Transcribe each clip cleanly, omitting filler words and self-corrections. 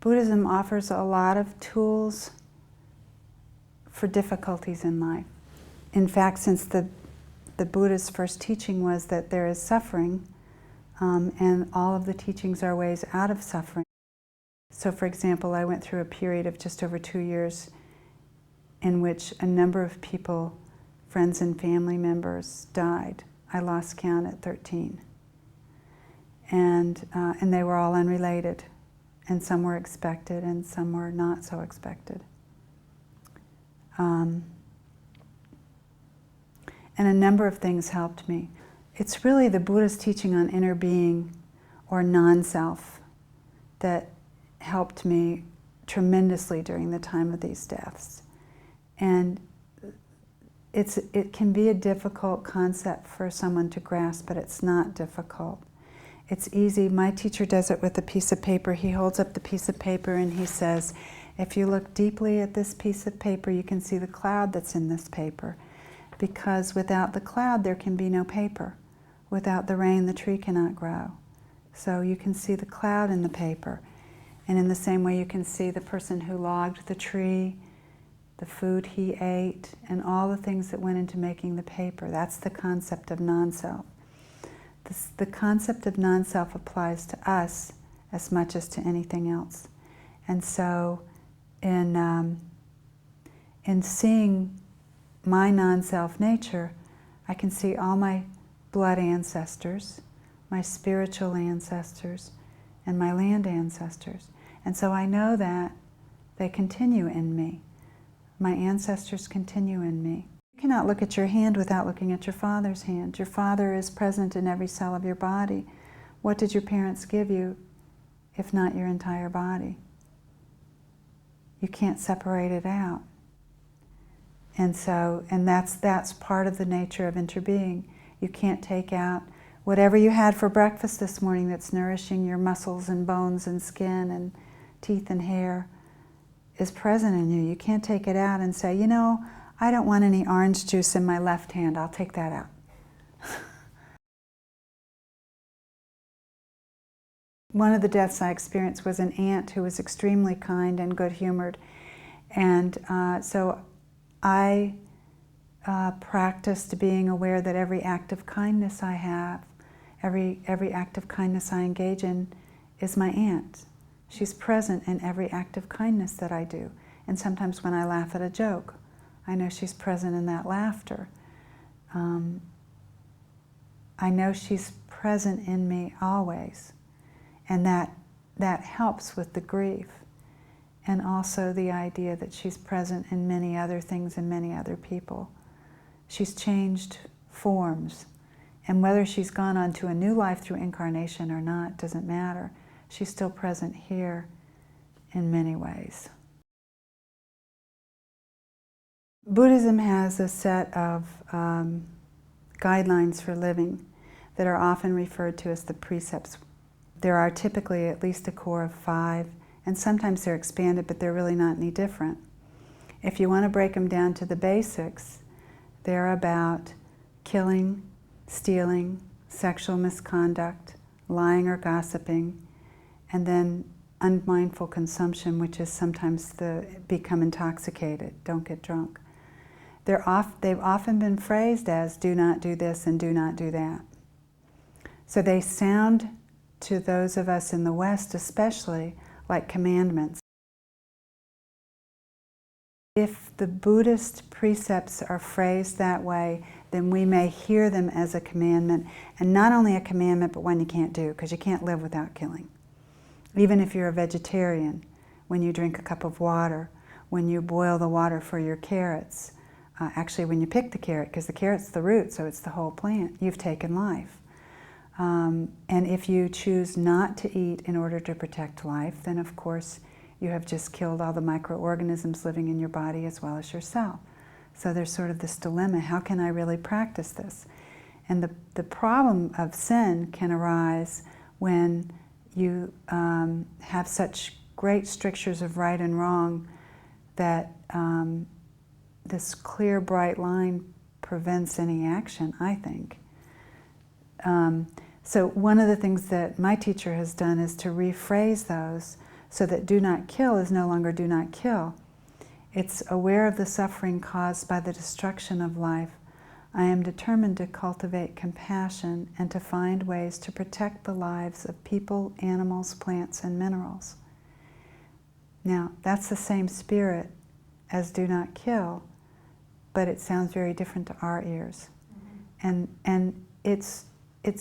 Buddhism offers a lot of tools for difficulties in life. In fact, since the Buddha's first teaching was that there is suffering, and all of the teachings are ways out of suffering. So for example, I went through a period of just over 2 years in which a number of people, friends and family members, died. I lost count at 13. And they were all unrelated. And some were expected and some were not so expected. And a number of things helped me. It's really the Buddha's teaching on inner being or non-self that helped me tremendously during the time of these deaths. And it can be a difficult concept for someone to grasp, but it's not difficult. It's easy. My teacher does it with a piece of paper. He holds up the piece of paper and he says, if you look deeply at this piece of paper, you can see the cloud that's in this paper. Because without the cloud, there can be no paper. Without the rain, the tree cannot grow. So you can see the cloud in the paper. And in the same way, you can see the person who logged the tree, the food he ate, and all the things that went into making the paper. That's the concept of non-self. The concept of non-self applies to us as much as to anything else. And so in seeing my non-self nature, I can see all my blood ancestors, my spiritual ancestors, and my land ancestors. And so I know that they continue in me. My ancestors continue in me. You cannot look at your hand without looking at your father's hand. Your father is present in every cell of your body. What did your parents give you, if not your entire body? You can't separate it out. And that's part of the nature of interbeing. You can't take out whatever you had for breakfast this morning that's nourishing your muscles and bones and skin and teeth and hair is present in you. You can't take it out and say, you know, I don't want any orange juice in my left hand, I'll take that out. One of the deaths I experienced was an aunt who was extremely kind and good-humored. And so I practiced being aware that every act of kindness I have, every act of kindness I engage in is my aunt. She's present in every act of kindness that I do. And sometimes when I laugh at a joke, I know she's present in that laughter. I know she's present in me always. And that helps with the grief. And also the idea that she's present in many other things and many other people. She's changed forms. And whether she's gone on to a new life through incarnation or not doesn't matter. She's still present here in many ways. Buddhism has a set of guidelines for living that are often referred to as the precepts. There are typically at least a core of 5, and sometimes they're expanded, but they're really not any different. If you want to break them down to the basics, they're about killing, stealing, sexual misconduct, lying or gossiping, and then unmindful consumption, which is sometimes become intoxicated, don't get drunk. They've often been phrased as do not do this and do not do that. So they sound to those of us in the West especially like commandments. If the Buddhist precepts are phrased that way, then we may hear them as a commandment, and not only a commandment, but one you can't do, because you can't live without killing. Even if you're a vegetarian, when you drink a cup of water, when you boil the water for your carrots, actually when you pick the carrot, because the carrot's the root, so it's the whole plant, you've taken life. And if you choose not to eat in order to protect life, then of course you have just killed all the microorganisms living in your body as well as yourself. So there's sort of this dilemma, how can I really practice this? And the problem of sin can arise when you have such great strictures of right and wrong that this clear, bright line prevents any action, I think. So one of the things that my teacher has done is to rephrase those So that do not kill is no longer do not kill. It's aware of the suffering caused by the destruction of life. I am determined to cultivate compassion and to find ways to protect the lives of people, animals, plants, and minerals. Now, that's the same spirit as do not kill, but it sounds very different to our ears. And it's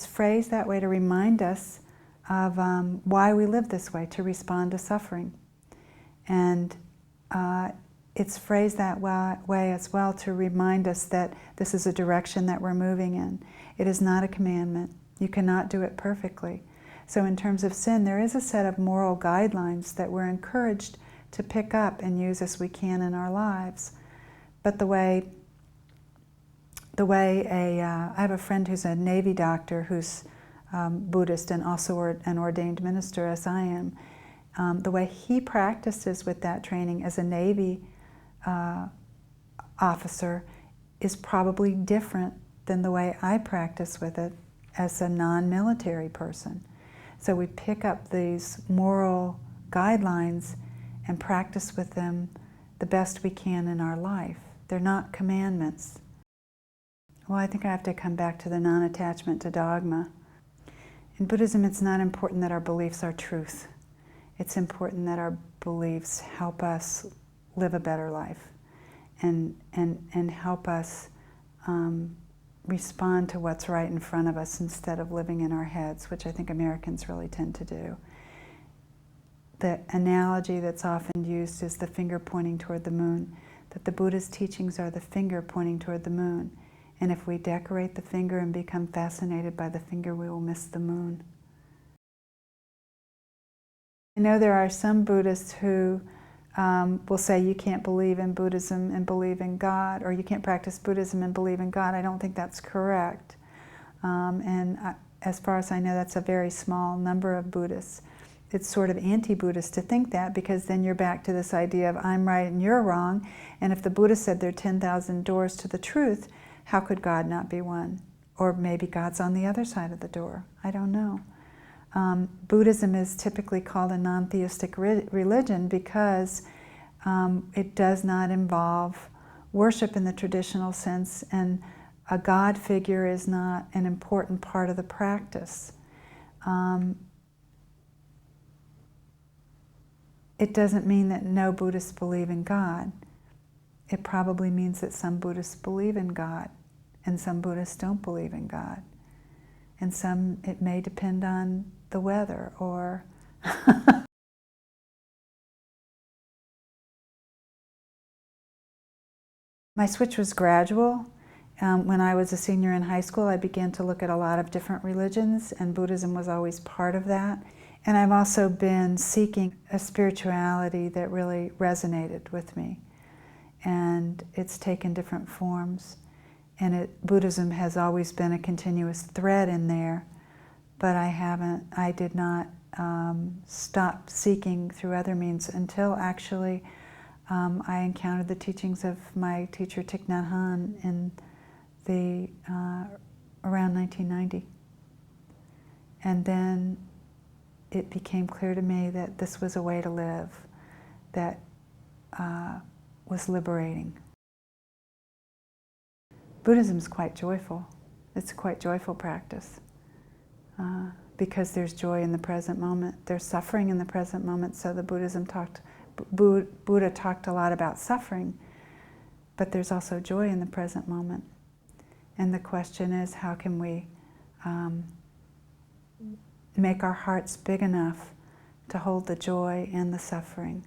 phrased that way to remind us of why we live this way, to respond to suffering. And it's phrased that way as well to remind us that this is a direction that we're moving in. It is not a commandment. You cannot do it perfectly. So in terms of sin, there is a set of moral guidelines that we're encouraged to pick up and use as we can in our lives. But the way I have a friend who's a Navy doctor who's Buddhist and also an ordained minister as I am. The way he practices with that training as a Navy officer is probably different than the way I practice with it as a non-military person. So we pick up these moral guidelines and practice with them the best we can in our life. They're not commandments. Well, I think I have to come back to the non-attachment to dogma. In Buddhism, it's not important that our beliefs are truth. It's important that our beliefs help us live a better life and help us respond to what's right in front of us instead of living in our heads, which I think Americans really tend to do. The analogy that's often used is the finger pointing toward the moon, that the Buddha's teachings are the finger pointing toward the moon. And if we decorate the finger and become fascinated by the finger, we will miss the moon. I know there are some Buddhists who will say you can't believe in Buddhism and believe in God, or you can't practice Buddhism and believe in God. I don't think that's correct. As far as I know, that's a very small number of Buddhists. It's sort of anti-Buddhist to think that, because then you're back to this idea of I'm right and you're wrong. And if the Buddha said there are 10,000 doors to the truth, how could God not be one? Or maybe God's on the other side of the door. I don't know. Buddhism is typically called a non-theistic religion because it does not involve worship in the traditional sense, and a God figure is not an important part of the practice. It doesn't mean that no Buddhists believe in God. It probably means that some Buddhists believe in God and some Buddhists don't believe in God. And some, it may depend on the weather or My switch was gradual. When I was a senior in high school, I began to look at a lot of different religions, and Buddhism was always part of that. And I've also been seeking a spirituality that really resonated with me. And it's taken different forms. And Buddhism has always been a continuous thread in there, but I did not stop seeking through other means until actually I encountered the teachings of my teacher Thich Nhat Hanh in around 1990. And then it became clear to me that this was a way to live that was liberating. Buddhism is quite joyful. It's a quite joyful practice because there's joy in the present moment. There's suffering in the present moment, so the Buddha talked a lot about suffering, but there's also joy in the present moment. And the question is, how can we make our hearts big enough to hold the joy and the suffering?